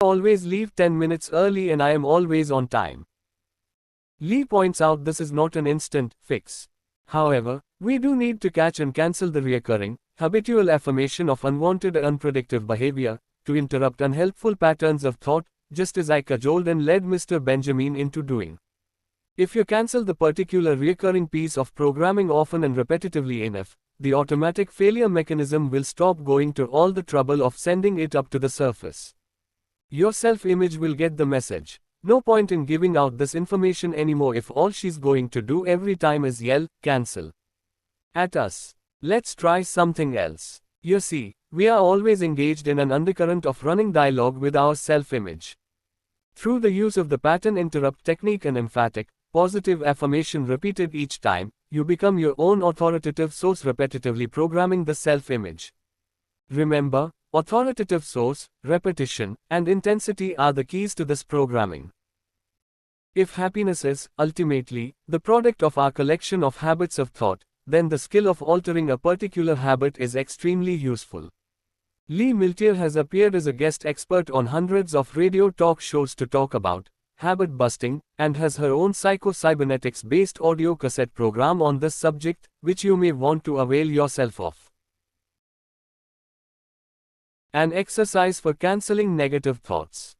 always leave 10 minutes early and I am always on time. Lee points out this is not an instant fix. However, we do need to catch and cancel the recurring, habitual affirmation of unwanted and unpredictable behavior, to interrupt unhelpful patterns of thought, just as I cajoled and led Mr. Benjamin into doing. If you cancel the particular recurring piece of programming often and repetitively enough, the automatic failure mechanism will stop going to all the trouble of sending it up to the surface. Your self-image will get the message. No point in giving out this information anymore if all she's going to do every time is yell, cancel at us. Let's try something else. You see, we are always engaged in an undercurrent of running dialogue with our self-image. Through the use of the pattern interrupt technique and emphatic, positive affirmation repeated each time, you become your own authoritative source repetitively programming the self-image. Remember, authoritative source, repetition, and intensity are the keys to this programming. If happiness is, ultimately, the product of our collection of habits of thought, then the skill of altering a particular habit is extremely useful. Lee Miltier has appeared as a guest expert on hundreds of radio talk shows to talk about habit busting, and has her own psycho-cybernetics-based audio cassette program on this subject, which you may want to avail yourself of. An exercise for cancelling negative thoughts.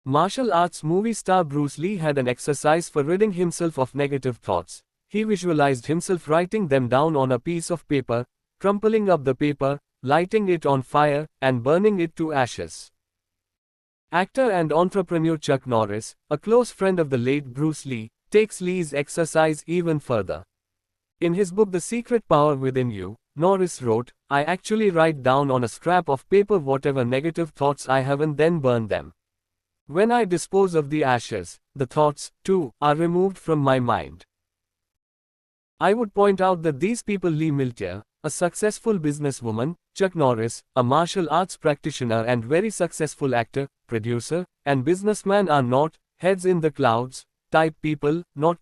Martial arts movie star Bruce Lee had an exercise for ridding himself of negative thoughts. He visualized himself writing them down on a piece of paper, crumpling up the paper, lighting it on fire, and burning it to ashes. Actor and entrepreneur Chuck Norris, a close friend of the late Bruce Lee, takes Lee's exercise even further. In his book The Secret Power Within You, Norris wrote, "I actually write down on a scrap of paper whatever negative thoughts I have and then burn them. When I dispose of the ashes, the thoughts, too, are removed from my mind." I would point out that these people, Lee Miltier, a successful businesswoman, Chuck Norris, a martial arts practitioner and very successful actor, producer, and businessman, are not heads in the clouds type people, not